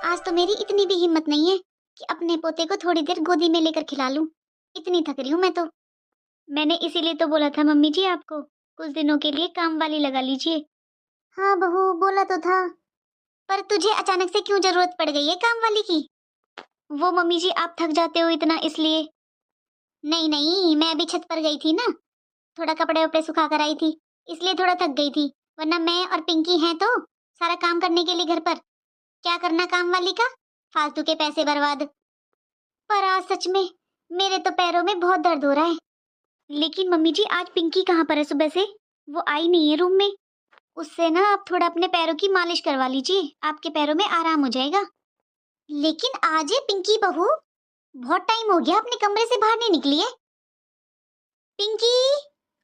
आज तो मेरी इतनी भी हिम्मत नहीं है कि अपने पोते को थोड़ी देर गोदी में लेकर खिला लूं। इतनी थक रही हूं मैं तो। मैंने इसीलिए तो बोला था मम्मी जी आपको, कुछ दिनों के लिए काम वाली लगा लीजिए। हाँ बहू, बोला तो था, पर तुझे अचानक से क्यों जरूरत पड़ गई है काम वाली की? वो मम्मी जी आप थक जाते हो इतना इसलिए। नहीं नहीं, मैं अभी छत पर गई थी ना, थोड़ा कपड़े वपड़े सुखा कर आई थी, इसलिए थोड़ा थक गई थी। वरना मैं और पिंकी हैं तो सारा काम करने के लिए घर पर। क्या करना काम वाली का, फालतू के पैसे बर्बाद। पर आज सच में मेरे तो पैरों में बहुत दर्द हो रहा है। लेकिन मम्मी जी आज पिंकी कहाँ पर है सुबह से? वो आई नहीं है रूम में। उससे ना आप थोड़ा अपने पैरों की मालिश करवा लीजिए, आपके पैरों में आराम हो जाएगा। लेकिन आज ये पिंकी बहू बहुत टाइम हो गया अपने कमरे से बाहर नहीं निकली है। पिंकी,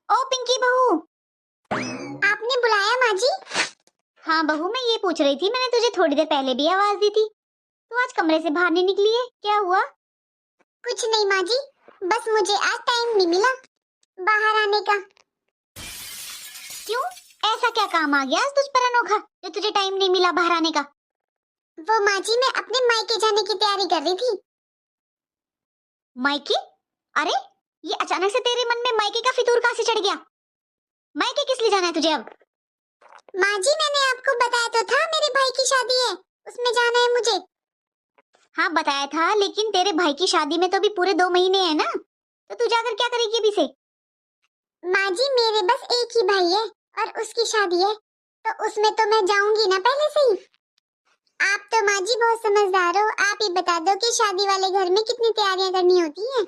ओ पिंकी बहू। आपने बुलाया माँ जी? हाँ बहू, मैं ये पूछ रही थी, मैंने तुझे थोड़ी देर पहले भी आवाज दी थी, तो आज कमरे से बाहर नहीं निकली है, क्या हुआ? कुछ नहीं माँ जी, बस मुझे आज टाइम नहीं मिला बाहर आने का। क्यों, ऐसा क्या काम आ गया आज तुझ पर अनोखा जो तुझे टाइम नहीं मिला बाहर आने का? वो माँ जी, मैं अपने मायके जाने की तैयारी कर रही थी। मायके? अरे ये अचानक से तेरे मन में मायके का फितूर कहाँ से चढ़ गया? मायके किस लिए जाना है तुझे अब? माँ जी मैंने आपको बताया तो था, मेरे भाई की शादी है, उसमें जाना है मुझे। हाँ बताया था, लेकिन तेरे भाई की शादी में तो अभी पूरे 2 महीने हैं ना, तो तू जाकर क्या करेगी अभी से? माँ जी मेरे बस एक ही भाई है और उसकी शादी है, तो उसमें तो मैं जाऊंगी ना पहले से ही। आप तो माँ जी बहुत समझदार हो, आप ही बता दो कि शादी वाले घर में कितनी तैयारियां करनी होती हैं।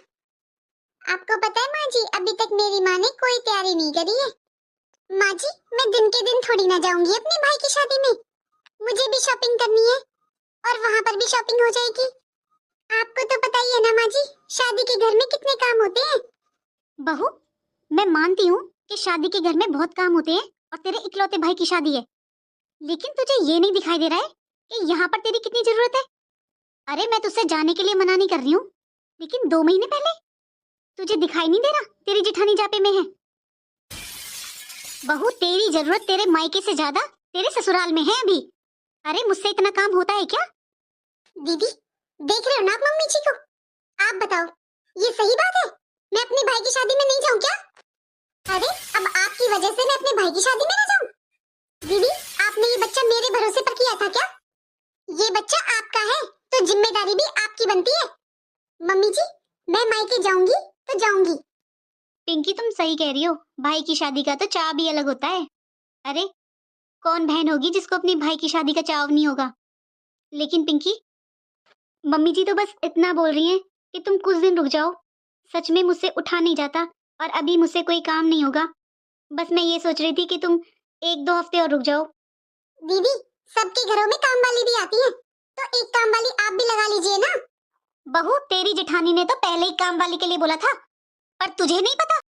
आपको पता है माँ जी, अभी तक मेरी माँ ने कोई तैयारी नहीं करी है। माँ जी मैं दिन के दिन थोड़ी ना जाऊंगी अपने भाई की शादी में, मुझे भी शॉपिंग करनी है और वहाँ पर भी शॉपिंग हो जाएगी। आपको तो पता ही है ना माँ जी, शादी के घर में कितने काम होते हैं। बहू मैं मानती हूँ कि शादी के घर में बहुत काम होते हैं और तेरे इकलौते भाई की शादी है, लेकिन तुझे ये नहीं दिखाई दे रहा है कि यहाँ पर तेरी कितनी जरूरत है। अरे मैं तुझसे जाने के लिए मना नहीं कर रही हूँ, लेकिन 2 महीने पहले तुझे दिखाई नहीं दे रहा तेरी जेठानी जापे में है? बहू तेरी जरूरत तेरे मायके से ज्यादा तेरे ससुराल में है अभी। अरे मुझसे इतना काम होता है क्या? दीदी देख रहे हो ना आप मम्मी जी को, आप बताओ ये सही बात है? मैं अपने भाई की शादी में नहीं जाऊं क्या? अरे अब आपकी वजह से मैं अपने भाई की शादी में ना जाऊं? दीदी आपने ये बच्चा मेरे भरोसे पर किया था क्या? ये बच्चा आपका है तो जिम्मेदारी भी आपकी बनती है। मम्मी जी मैं मायके जाऊंगी तो जाऊंगी। पिंकी तुम सही कह रही हो, भाई की शादी का तो चाव भी अलग होता है। अरे कौन बहन होगी जिसको अपने भाई की शादी का चाव नहीं होगा? लेकिन पिंकी मम्मी जी तो बस इतना बोल रही हैं कि तुम कुछ दिन रुक जाओ। सच में मुझसे उठा नहीं जाता और अभी मुझसे कोई काम नहीं होगा। बस मैं ये सोच रही थी कि तुम 1-2 हफ्ते और रुक जाओ। दीदी सबके घरों में काम वाली भी आती है, तो एक काम वाली आप भी लगा लीजिए ना। बहू तेरी जेठानी ने तो पहले ही काम वाली के लिए बोला था, पर तुझे नहीं पता